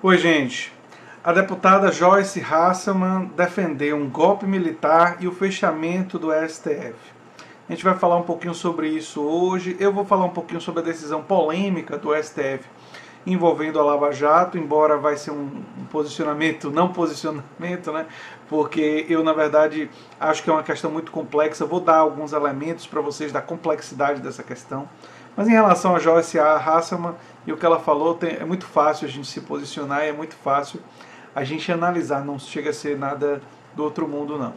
Oi, gente. A deputada Joyce Hasselmann defendeu um golpe militar e o fechamento do STF. A gente vai falar um pouquinho sobre isso hoje. Eu vou falar um pouquinho sobre a decisão polêmica do STF envolvendo a Lava Jato, embora vai ser um posicionamento, não posicionamento, né? Porque eu, na verdade, acho que é uma questão muito complexa. Vou dar alguns elementos para vocês da complexidade dessa questão. Mas em relação a Joyce Hasselmann e o que ela falou, é muito fácil a gente se posicionar e é muito fácil a gente analisar. Não chega a ser nada do outro mundo, não.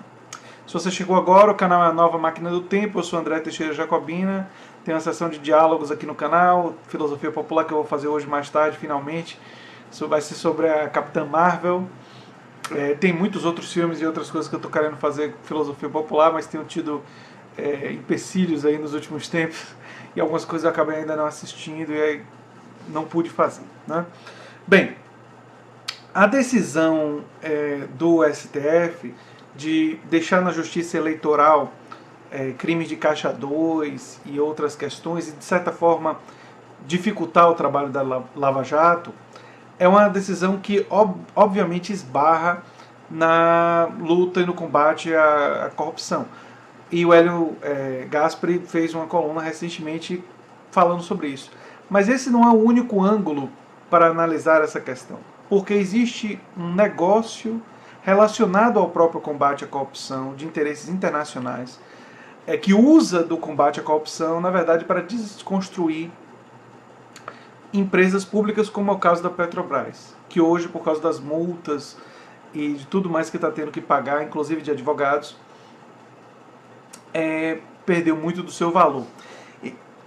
Se você chegou agora, o canal é a Nova Máquina do Tempo. Eu sou André Teixeira Jacobina. Tem uma sessão de diálogos aqui no canal, Filosofia Popular, que eu vou fazer hoje mais tarde, finalmente. Isso vai ser sobre a Capitã Marvel. Tem muitos outros filmes e outras coisas que eu estou querendo fazer Filosofia Popular, mas tenho tido empecilhos aí nos últimos tempos. E algumas coisas eu acabei ainda não assistindo e aí não pude fazer, né? Bem, a decisão do STF de deixar na Justiça Eleitoral crimes de caixa 2 e outras questões e, de certa forma, dificultar o trabalho da Lava Jato, é uma decisão que, obviamente, esbarra na luta e no combate à corrupção. E o Hélio Gaspari fez uma coluna recentemente falando sobre isso. Mas esse não é o único ângulo para analisar essa questão, porque existe um negócio relacionado ao próprio combate à corrupção, de interesses internacionais, que usa do combate à corrupção, na verdade, para desconstruir empresas públicas, como é o caso da Petrobras, que hoje, por causa das multas e de tudo mais que está tendo que pagar, inclusive de advogados, perdeu muito do seu valor.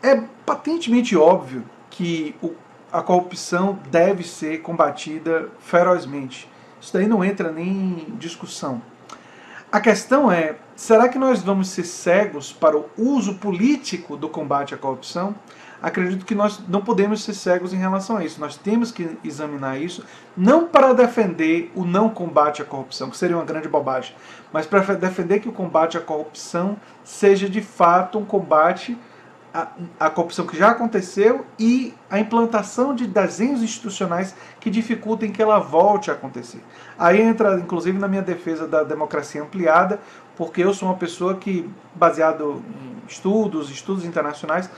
É patentemente óbvio que a corrupção deve ser combatida ferozmente. Isso daí não entra nem em discussão. A questão é, será que nós vamos ser cegos para o uso político do combate à corrupção? Acredito que nós não podemos ser cegos em relação a isso. Nós temos que examinar isso, não para defender o não combate à corrupção, que seria uma grande bobagem, mas para defender que o combate à corrupção seja de fato um combate à corrupção que já aconteceu e a implantação de desenhos institucionais que dificultem que ela volte a acontecer. Aí entra, inclusive, na minha defesa da democracia ampliada, porque eu sou uma pessoa que, baseado em estudos internacionais,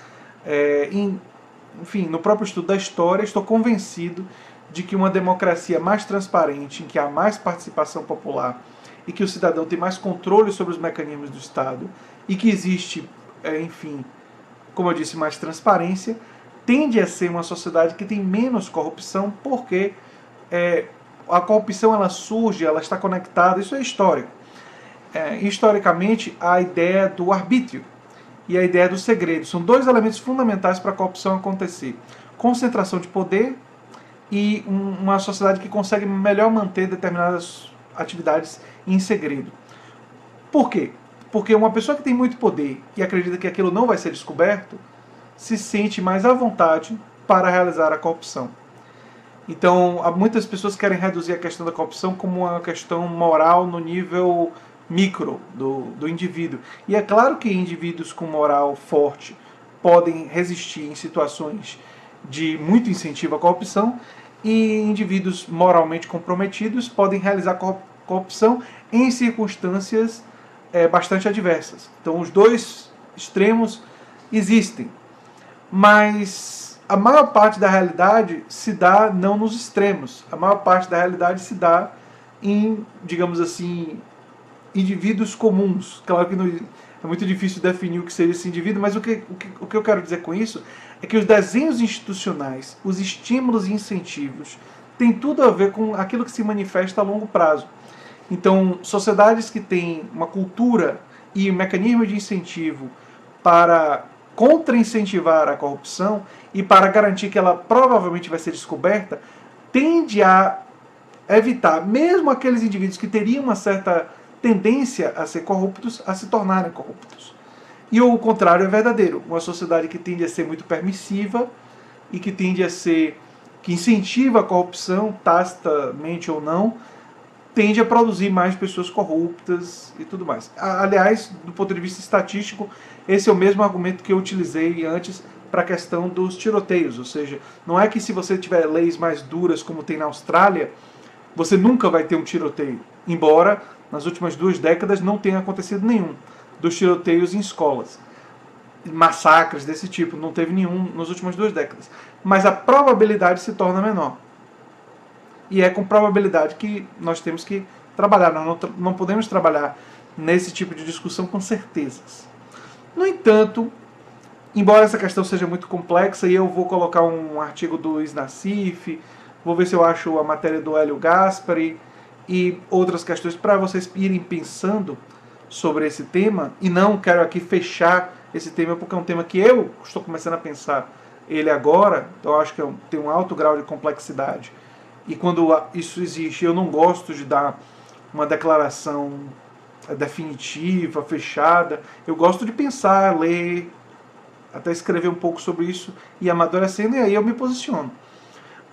enfim, no próprio estudo da história, estou convencido de que uma democracia mais transparente, em que há mais participação popular e que o cidadão tem mais controle sobre os mecanismos do Estado e que existe, enfim, como eu disse, mais transparência, tende a ser uma sociedade que tem menos corrupção, porque a corrupção ela surge, ela está conectada, isso é histórico. Historicamente, a ideia do arbítrio e a ideia do segredo são dois elementos fundamentais para a corrupção acontecer. Concentração de poder e uma sociedade que consegue melhor manter determinadas atividades em segredo. Por quê? Porque uma pessoa que tem muito poder e acredita que aquilo não vai ser descoberto, se sente mais à vontade para realizar a corrupção. Então, muitas pessoas querem reduzir a questão da corrupção como uma questão moral no nível micro do indivíduo. E é claro que indivíduos com moral forte podem resistir em situações de muito incentivo à corrupção e indivíduos moralmente comprometidos podem realizar corrupção em circunstâncias bastante adversas. Então os dois extremos existem, mas a maior parte da realidade se dá não nos extremos, a maior parte da realidade se dá em, digamos assim, indivíduos comuns. Claro que não, é muito difícil definir o que seria esse indivíduo, mas o que eu quero dizer com isso é que os desenhos institucionais, os estímulos e incentivos têm tudo a ver com aquilo que se manifesta a longo prazo. Então, sociedades que têm uma cultura e um mecanismo de incentivo para contra-incentivar a corrupção e para garantir que ela provavelmente vai ser descoberta, tende a evitar, mesmo aqueles indivíduos que teriam uma certa tendência a ser corruptos, a se tornarem corruptos. E o contrário é verdadeiro. Uma sociedade que tende a ser muito permissiva e que tende a ser, que incentiva a corrupção, tacitamente ou não, tende a produzir mais pessoas corruptas e tudo mais. Aliás, do ponto de vista estatístico, esse é o mesmo argumento que eu utilizei antes para a questão dos tiroteios, ou seja, não é que se você tiver leis mais duras como tem na Austrália, você nunca vai ter um tiroteio, embora nas últimas 2 décadas não tenha acontecido nenhum dos tiroteios em escolas. Massacres desse tipo, não teve nenhum nas últimas 2 décadas. Mas a probabilidade se torna menor. E é com probabilidade que nós temos que trabalhar. Nós não podemos trabalhar nesse tipo de discussão com certezas. No entanto, embora essa questão seja muito complexa, e eu vou colocar um artigo do Luiz Nassif, vou ver se eu acho a matéria do Hélio Gaspari e outras questões para vocês irem pensando sobre esse tema, e não quero aqui fechar esse tema porque é um tema que eu estou começando a pensar ele agora, então eu acho que tem um alto grau de complexidade, e quando isso existe eu não gosto de dar uma declaração definitiva, fechada, eu gosto de pensar, ler, até escrever um pouco sobre isso e amadurecendo, e aí eu me posiciono.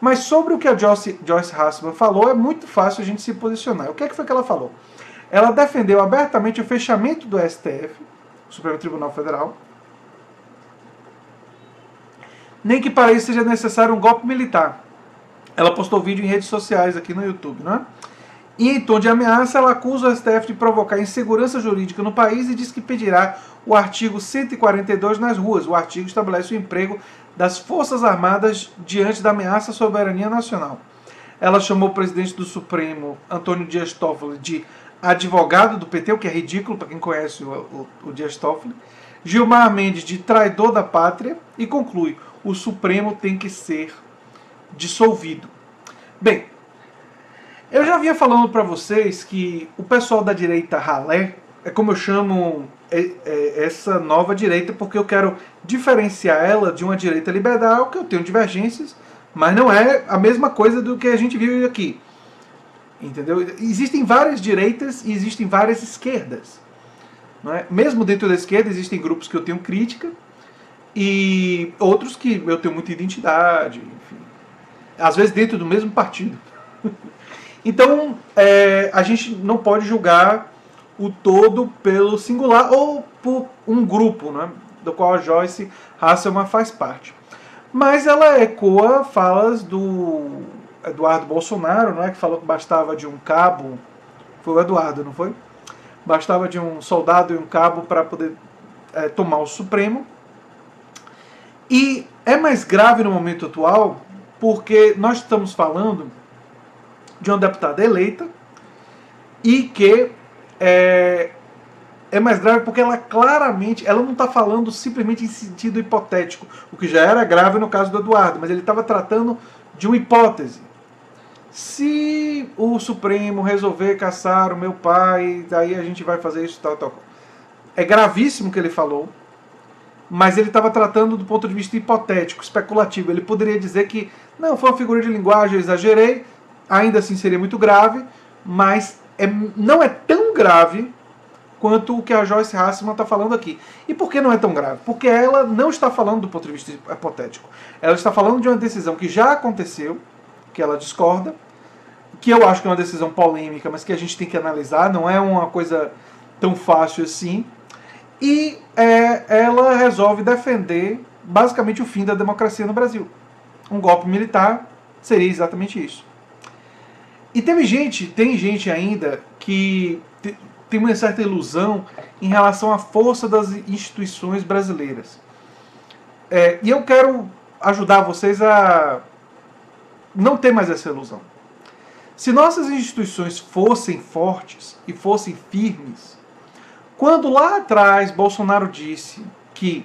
Mas sobre o que a Joyce Hasselman falou, é muito fácil a gente se posicionar. O que foi que ela falou? Ela defendeu abertamente o fechamento do STF, Supremo Tribunal Federal, nem que para isso seja necessário um golpe militar. Ela postou vídeo em redes sociais aqui no YouTube, né? E em tom de ameaça, ela acusa o STF de provocar insegurança jurídica no país e diz que pedirá o artigo 142 nas ruas. O artigo estabelece o emprego das Forças Armadas diante da ameaça à soberania nacional. Ela chamou o presidente do Supremo, Antônio Dias Toffoli, de advogado do PT, o que é ridículo para quem conhece o Dias Toffoli. Gilmar Mendes de traidor da pátria e conclui: o Supremo tem que ser dissolvido. Bem, eu já vinha falando para vocês que o pessoal da direita ralé, é como eu chamo essa nova direita, porque eu quero diferenciar ela de uma direita liberal, que eu tenho divergências, mas não é a mesma coisa do que a gente viu aqui. Entendeu? Existem várias direitas e existem várias esquerdas. Não é? Mesmo dentro da esquerda existem grupos que eu tenho crítica e outros que eu tenho muita identidade, enfim. Às vezes dentro do mesmo partido. Então, a gente não pode julgar o todo pelo singular ou por um grupo, né, do qual a Joyce Hasselman faz parte. Mas ela ecoa falas do Eduardo Bolsonaro, né, que falou que bastava de um cabo, foi o Eduardo, não foi? Bastava de um soldado e um cabo para poder tomar o Supremo. E é mais grave no momento atual porque nós estamos falando de uma deputada eleita e que é mais grave porque ela claramente, ela não está falando simplesmente em sentido hipotético, o que já era grave no caso do Eduardo, mas ele estava tratando de uma hipótese. Se o Supremo resolver caçar o meu pai, daí a gente vai fazer isso, tal, tal. É gravíssimo o que ele falou, mas ele estava tratando do ponto de vista hipotético, especulativo. Ele poderia dizer que, não, foi uma figura de linguagem, eu exagerei, ainda assim seria muito grave, mas não é tão grave quanto o que a Joyce Hasselman está falando aqui. E por que não é tão grave? Porque ela não está falando do ponto de vista hipotético. Ela está falando de uma decisão que já aconteceu, que ela discorda, que eu acho que é uma decisão polêmica, mas que a gente tem que analisar, não é uma coisa tão fácil assim. E ela resolve defender basicamente o fim da democracia no Brasil. Um golpe militar seria exatamente isso. E tem gente ainda que tem uma certa ilusão em relação à força das instituições brasileiras. E eu quero ajudar vocês a não ter mais essa ilusão. Se nossas instituições fossem fortes e fossem firmes, quando lá atrás Bolsonaro disse que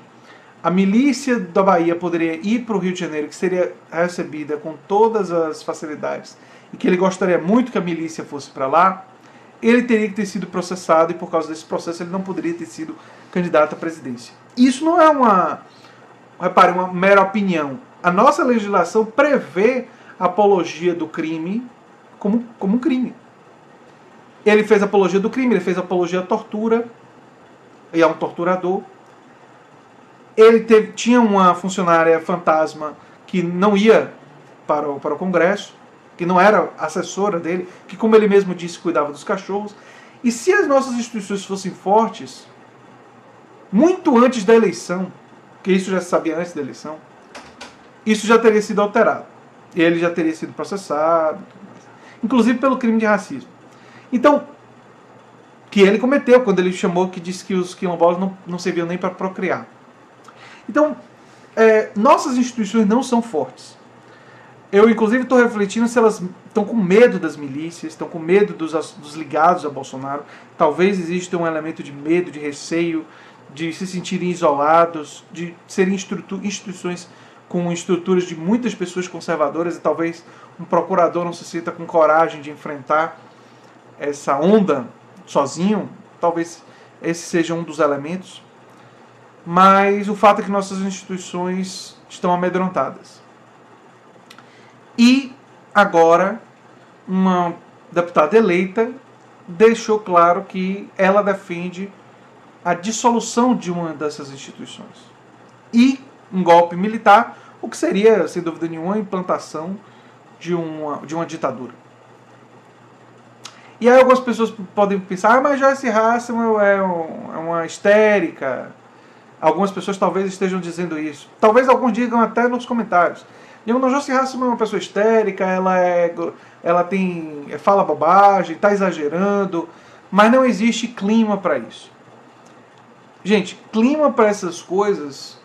a milícia da Bahia poderia ir para o Rio de Janeiro, que seria recebida com todas as facilidades, e que ele gostaria muito que a milícia fosse para lá, ele teria que ter sido processado, e por causa desse processo ele não poderia ter sido candidato à presidência. Isso não é uma mera opinião. A nossa legislação prevê a apologia do crime como um crime. Ele fez apologia do crime, ele fez apologia à tortura, e é um torturador. Ele tinha uma funcionária fantasma que não ia para o Congresso, que não era assessora dele, que, como ele mesmo disse, cuidava dos cachorros. E se as nossas instituições fossem fortes, muito antes da eleição, porque isso já se sabia antes da eleição, isso já teria sido alterado. Ele já teria sido processado, inclusive pelo crime de racismo. Então, que ele cometeu quando ele chamou, que disse que os quilombolas não serviam nem para procriar. Então, nossas instituições não são fortes. Eu, inclusive, estou refletindo se elas estão com medo das milícias, estão com medo dos ligados a Bolsonaro. Talvez exista um elemento de medo, de receio, de se sentirem isolados, de serem instituições com estruturas de muitas pessoas conservadoras, e talvez um procurador não se sinta com coragem de enfrentar essa onda sozinho. Talvez esse seja um dos elementos. Mas o fato é que nossas instituições estão amedrontadas. E agora, uma deputada eleita deixou claro que ela defende a dissolução de uma dessas instituições. E um golpe militar, o que seria, sem dúvida nenhuma, a implantação de uma ditadura. E aí algumas pessoas podem pensar, mas Joyce Hasselman é uma histérica. Algumas pessoas talvez estejam dizendo isso. Talvez alguns digam até nos comentários. Não, Joyce Hasselman é uma pessoa histérica, ela fala bobagem, está exagerando, mas não existe clima para isso. Gente, clima para essas coisas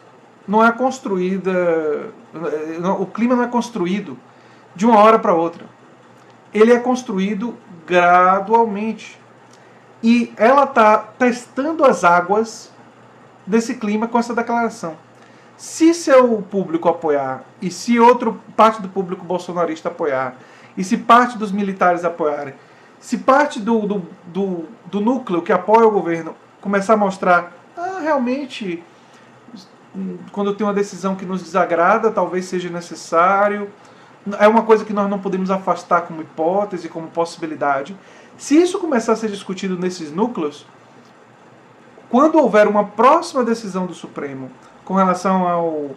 não é construída. O clima não é construído de uma hora para outra. Ele é construído gradualmente. E ela está testando as águas desse clima com essa declaração. Se seu público apoiar, e se outra parte do público bolsonarista apoiar, e se parte dos militares apoiarem, se parte do núcleo que apoia o governo começar a mostrar, realmente, quando tem uma decisão que nos desagrada, talvez seja necessário, é uma coisa que nós não podemos afastar como hipótese, como possibilidade. Se isso começar a ser discutido nesses núcleos, quando houver uma próxima decisão do Supremo com relação ao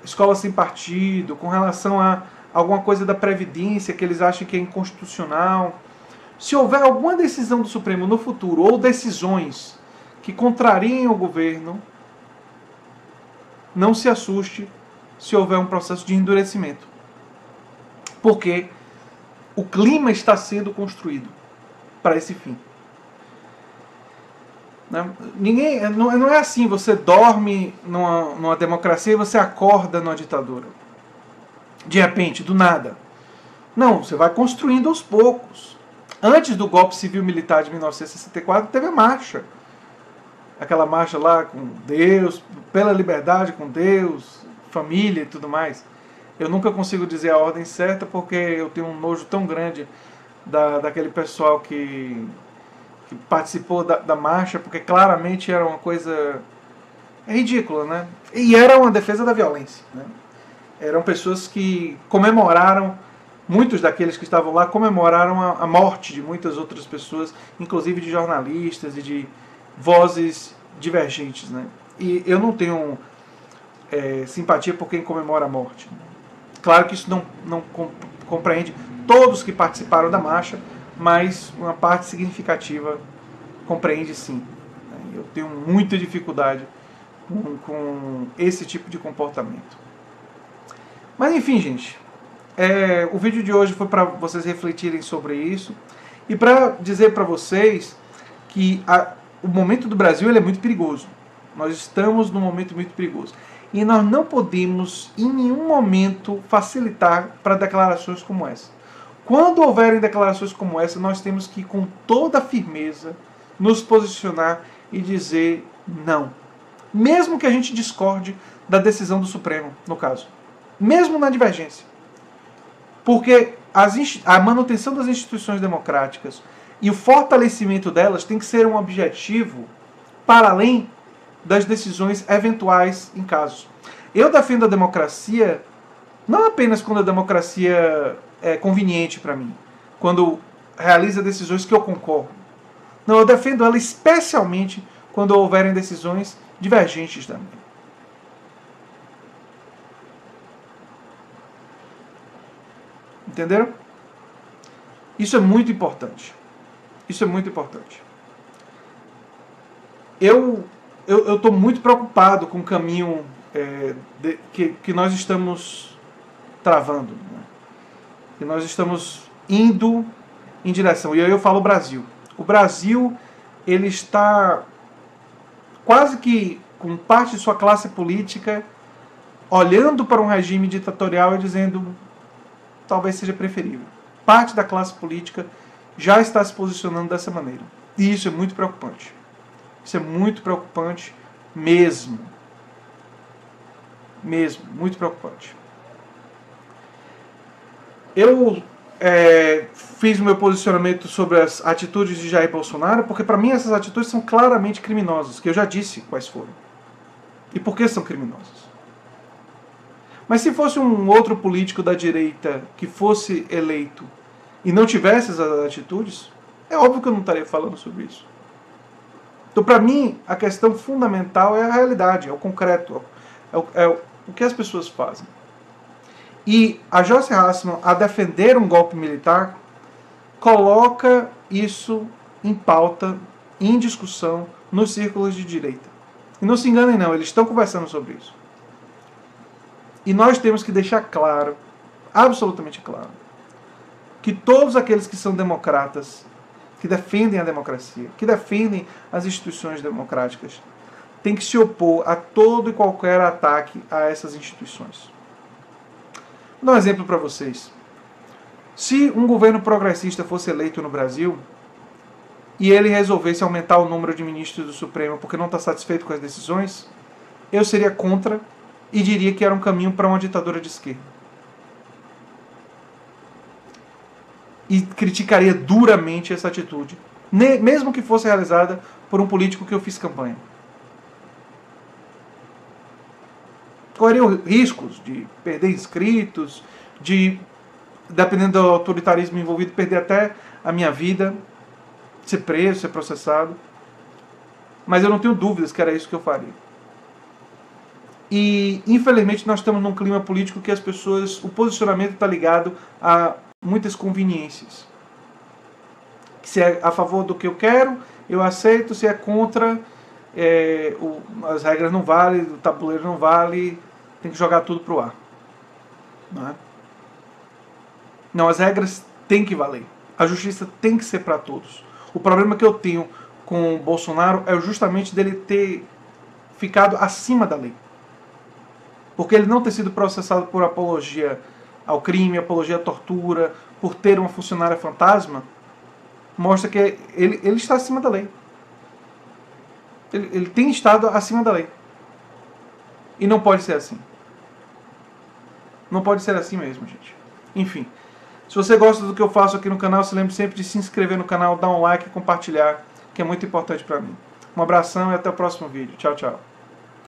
escola sem partido, com relação a alguma coisa da Previdência que eles acham que é inconstitucional, se houver alguma decisão do Supremo no futuro, ou decisões que contrariem o governo, não se assuste se houver um processo de endurecimento. Porque o clima está sendo construído para esse fim. Não é assim, você dorme numa democracia e você acorda numa ditadura. De repente, do nada. Não, você vai construindo aos poucos. Antes do golpe civil-militar de 1964, teve a marcha. Aquela marcha lá com Deus, pela liberdade com Deus, família e tudo mais. Eu nunca consigo dizer a ordem certa porque eu tenho um nojo tão grande daquele pessoal que participou da marcha, porque claramente era uma coisa ridícula, né? E era uma defesa da violência, né? Eram pessoas que comemoraram, muitos daqueles que estavam lá comemoraram a morte de muitas outras pessoas, inclusive de jornalistas e de vozes divergentes, né? E eu não tenho simpatia por quem comemora a morte. Claro que isso não compreende todos que participaram da marcha, mas uma parte significativa compreende sim. Eu tenho muita dificuldade com esse tipo de comportamento. Mas enfim, gente, o vídeo de hoje foi para vocês refletirem sobre isso e para dizer para vocês que o momento do Brasil ele é muito perigoso. Nós estamos num momento muito perigoso. E nós não podemos, em nenhum momento, facilitar para declarações como essa. Quando houverem declarações como essa, nós temos que, com toda a firmeza, nos posicionar e dizer não. Mesmo que a gente discorde da decisão do Supremo, no caso. Mesmo na divergência. Porque a manutenção das instituições democráticas e o fortalecimento delas tem que ser um objetivo para além das decisões eventuais em casos. Eu defendo a democracia não apenas quando a democracia é conveniente para mim, quando realiza decisões que eu concordo. Não, eu defendo ela especialmente quando houverem decisões divergentes da minha. Entenderam? Isso é muito importante. Isso é muito importante. Eu estou muito preocupado com o caminho que nós estamos travando, né? Que nós estamos indo em direção. E aí eu falo Brasil. O Brasil, ele está quase que com parte de sua classe política olhando para um regime ditatorial e dizendo talvez seja preferível. Parte da classe política já está se posicionando dessa maneira. E isso é muito preocupante. Isso é muito preocupante mesmo. Mesmo, muito preocupante. Eu fiz o meu posicionamento sobre as atitudes de Jair Bolsonaro, porque para mim essas atitudes são claramente criminosas, que eu já disse quais foram. E por que são criminosas. Mas se fosse um outro político da direita que fosse eleito e não tivesse essas atitudes, é óbvio que eu não estaria falando sobre isso. Então, para mim, a questão fundamental é a realidade, é o concreto, é o que as pessoas fazem. E a Joyce Hasselman, a defender um golpe militar, coloca isso em pauta, em discussão, nos círculos de direita. E não se enganem não, eles estão conversando sobre isso. E nós temos que deixar claro, absolutamente claro, que todos aqueles que são democratas, que defendem a democracia, que defendem as instituições democráticas, têm que se opor a todo e qualquer ataque a essas instituições. Vou dar um exemplo para vocês. Se um governo progressista fosse eleito no Brasil e ele resolvesse aumentar o número de ministros do Supremo porque não está satisfeito com as decisões, eu seria contra e diria que era um caminho para uma ditadura de esquerda. E criticaria duramente essa atitude, mesmo que fosse realizada por um político que eu fiz campanha. Correria riscos de perder inscritos, de, dependendo do autoritarismo envolvido, perder até a minha vida, ser preso, ser processado. Mas eu não tenho dúvidas que era isso que eu faria. E, infelizmente, nós estamos num clima político que as pessoas, o posicionamento está ligado a muitas conveniências. Se é a favor do que eu quero, eu aceito. Se é contra, as regras não valem, o tabuleiro não vale, tem que jogar tudo pro ar. Não é? Não, as regras têm que valer. A justiça tem que ser para todos. O problema que eu tenho com o Bolsonaro é justamente dele ter ficado acima da lei. Porque ele não ter sido processado por apologia ao crime, apologia à tortura, por ter uma funcionária fantasma, mostra que ele está acima da lei. Ele tem estado acima da lei. E não pode ser assim. Não pode ser assim mesmo, gente. Enfim, se você gosta do que eu faço aqui no canal, se lembre sempre de se inscrever no canal, dar um like e compartilhar, que é muito importante para mim. Um abração e até o próximo vídeo. Tchau, tchau.